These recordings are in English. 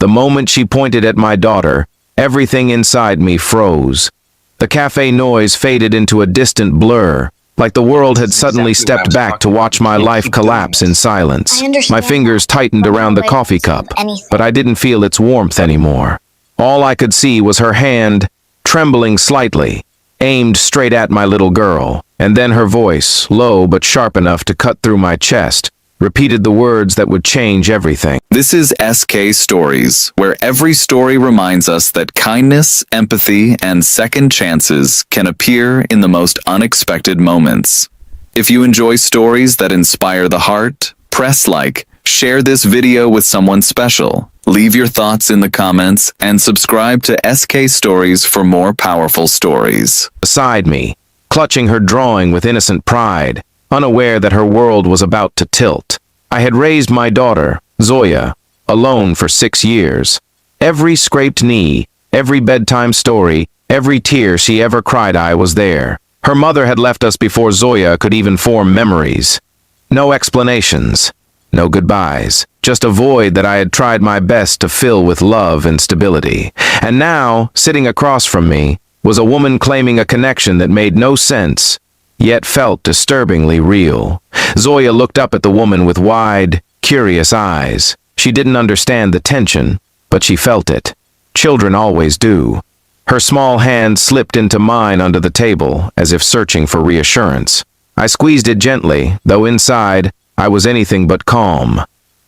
The moment she pointed at my daughter, everything inside me froze. The cafe noise faded into a distant blur, like the world had suddenly stepped back to watch my life collapse in silence. My fingers tightened around the coffee cup, but I didn't feel its warmth anymore. All I could see was her hand, trembling slightly, aimed straight at my little girl, and then her voice, low but sharp enough to cut through my chest, repeated the words that would change everything. This is SK Stories, where every story reminds us that kindness, empathy, and second chances can appear in the most unexpected moments. If you enjoy stories that inspire the heart, press like, share this video with someone special, leave your thoughts in the comments, and subscribe to SK Stories for more powerful stories. Beside me, clutching her drawing with innocent pride, unaware that her world was about to tilt. I had raised my daughter, Zoya, alone for 6 years. Every scraped knee, every bedtime story, every tear she ever cried, I was there. Her mother had left us before Zoya could even form memories. No explanations, no goodbyes, just a void that I had tried my best to fill with love and stability. And now, sitting across from me, was a woman claiming a connection that made no sense, yet felt disturbingly real. Zoya looked up at the woman with wide, curious eyes. She didn't understand the tension, but she felt it. Children always do. Her small hand slipped into mine under the table, as if searching for reassurance. I squeezed it gently, though inside, I was anything but calm.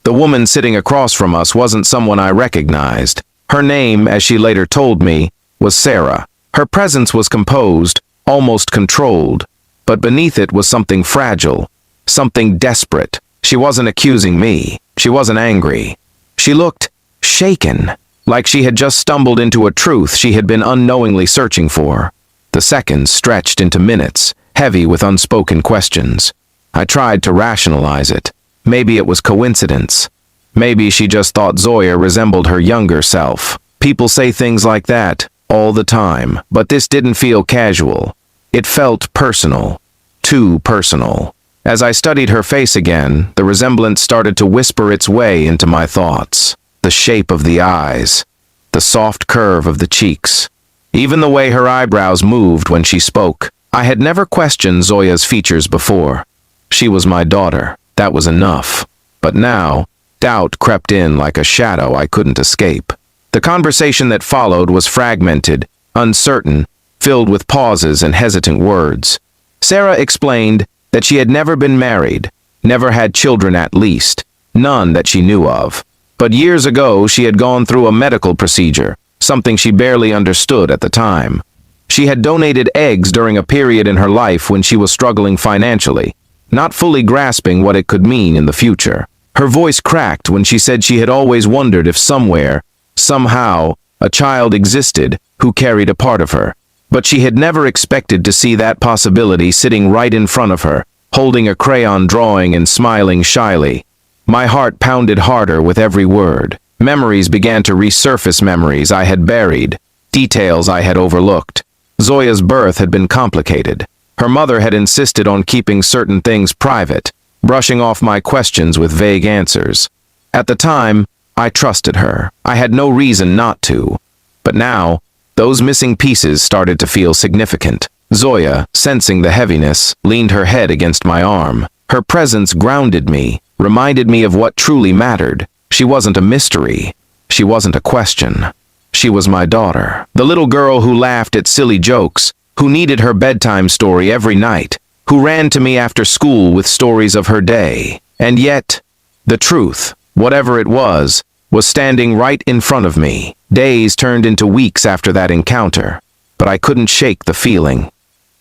The woman sitting across from us wasn't someone I recognized. Her name, as she later told me, was Sarah. Her presence was composed, almost controlled, but beneath it was something fragile, something desperate. She wasn't accusing me. She wasn't angry. She looked shaken, like she had just stumbled into a truth she had been unknowingly searching for. The seconds stretched into minutes, heavy with unspoken questions. I tried to rationalize it. Maybe it was coincidence. Maybe she just thought Zoya resembled her younger self. People say things like that all the time, but this didn't feel casual. It felt personal. Too personal. As I studied her face again, the resemblance started to whisper its way into my thoughts. The shape of the eyes, the soft curve of the cheeks, even the way her eyebrows moved when she spoke. I had never questioned Zoya's features before. She was my daughter. That was enough. But now, doubt crept in like a shadow I couldn't escape. The conversation that followed was fragmented, uncertain, filled with pauses and hesitant words. Sarah explained that she had never been married, never had children at least, none that she knew of. But years ago she had gone through a medical procedure, something she barely understood at the time. She had donated eggs during a period in her life when she was struggling financially, not fully grasping what it could mean in the future. Her voice cracked when she said she had always wondered if somewhere, somehow, a child existed who carried a part of her. But she had never expected to see that possibility sitting right in front of her, holding a crayon drawing and smiling shyly. My heart pounded harder with every word. Memories began to resurface, memories I had buried, details I had overlooked. Zoya's birth had been complicated. Her mother had insisted on keeping certain things private, brushing off my questions with vague answers. At the time, I trusted her. I had no reason not to. But now, those missing pieces started to feel significant. Zoya, sensing the heaviness, leaned her head against my arm. Her presence grounded me, reminded me of what truly mattered. She wasn't a mystery. She wasn't a question. She was my daughter. The little girl who laughed at silly jokes, who needed her bedtime story every night, who ran to me after school with stories of her day. And yet, the truth, whatever it was standing right in front of me. Days turned into weeks after that encounter, but I couldn't shake the feeling.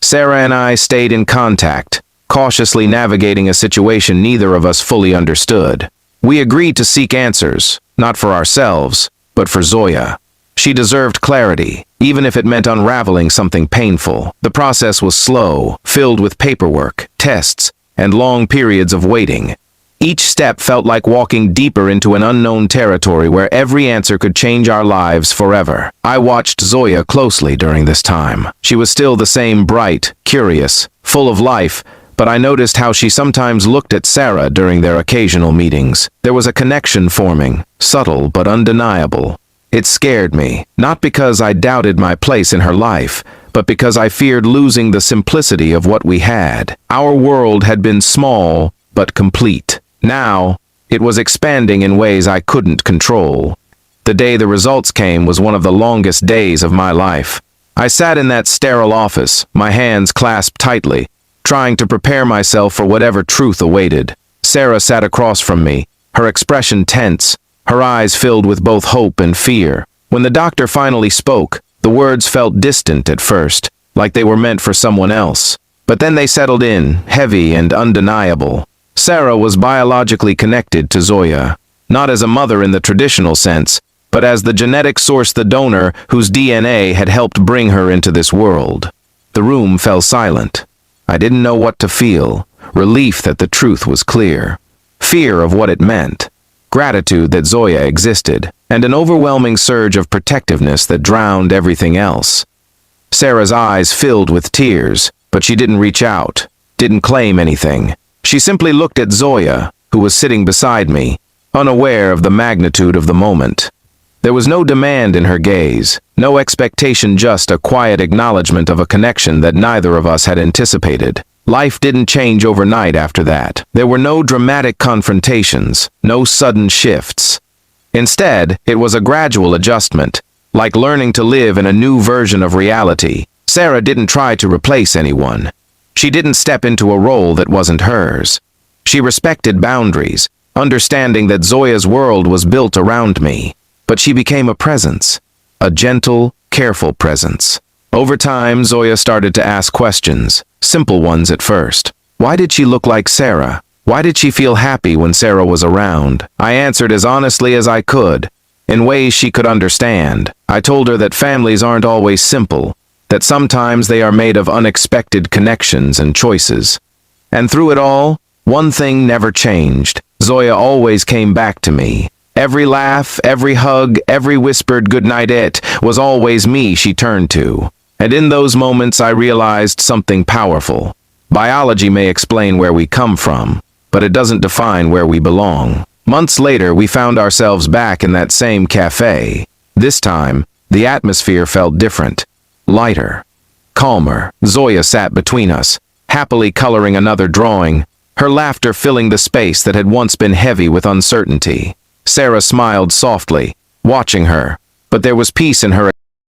Sarah and I stayed in contact, cautiously navigating a situation neither of us fully understood. We agreed to seek answers, not for ourselves, but for Zoya. She deserved clarity, even if it meant unraveling something painful. The process was slow, filled with paperwork, tests, and long periods of waiting. Each step felt like walking deeper into an unknown territory where every answer could change our lives forever. I watched Zoya closely during this time. She was still the same bright, curious, full of life, but I noticed how she sometimes looked at Sarah during their occasional meetings. There was a connection forming, subtle but undeniable. It scared me, not because I doubted my place in her life, but because I feared losing the simplicity of what we had. Our world had been small, but complete. Now, it was expanding in ways I couldn't control. The day the results came was one of the longest days of my life. I sat in that sterile office, my hands clasped tightly, trying to prepare myself for whatever truth awaited. Sarah sat across from me, her expression tense, her eyes filled with both hope and fear. When the doctor finally spoke, the words felt distant at first, like they were meant for someone else. But then they settled in, heavy and undeniable. Sarah was biologically connected to Zoya, not as a mother in the traditional sense, but as the genetic source, the donor whose DNA had helped bring her into this world. The room fell silent. I didn't know what to feel, relief that the truth was clear, fear of what it meant, gratitude that Zoya existed, and an overwhelming surge of protectiveness that drowned everything else. Sarah's eyes filled with tears, but she didn't reach out, didn't claim anything. She simply looked at Zoya, who was sitting beside me, unaware of the magnitude of the moment. There was no demand in her gaze, no expectation, just a quiet acknowledgement of a connection that neither of us had anticipated. Life didn't change overnight after that. There were no dramatic confrontations, no sudden shifts. Instead, it was a gradual adjustment, like learning to live in a new version of reality. Sarah didn't try to replace anyone. She didn't step into a role that wasn't hers. She respected boundaries, understanding that Zoya's world was built around me. But she became a presence, a gentle, careful presence. Over time, Zoya started to ask questions, simple ones at first. Why did she look like Sarah? Why did she feel happy when Sarah was around? I answered as honestly as I could, in ways she could understand. I told her that families aren't always simple, that sometimes they are made of unexpected connections and choices. And through it all, one thing never changed. Zoya always came back to me. Every laugh, every hug, every whispered goodnight, it was always me she turned to. And in those moments I realized something powerful. Biology may explain where we come from, but it doesn't define where we belong. Months later, we found ourselves back in that same cafe. This time, the atmosphere felt different, lighter, calmer. Zoya sat between us, happily coloring another drawing, her laughter filling the space that had once been heavy with uncertainty. Sarah smiled softly, watching her, but there was peace in her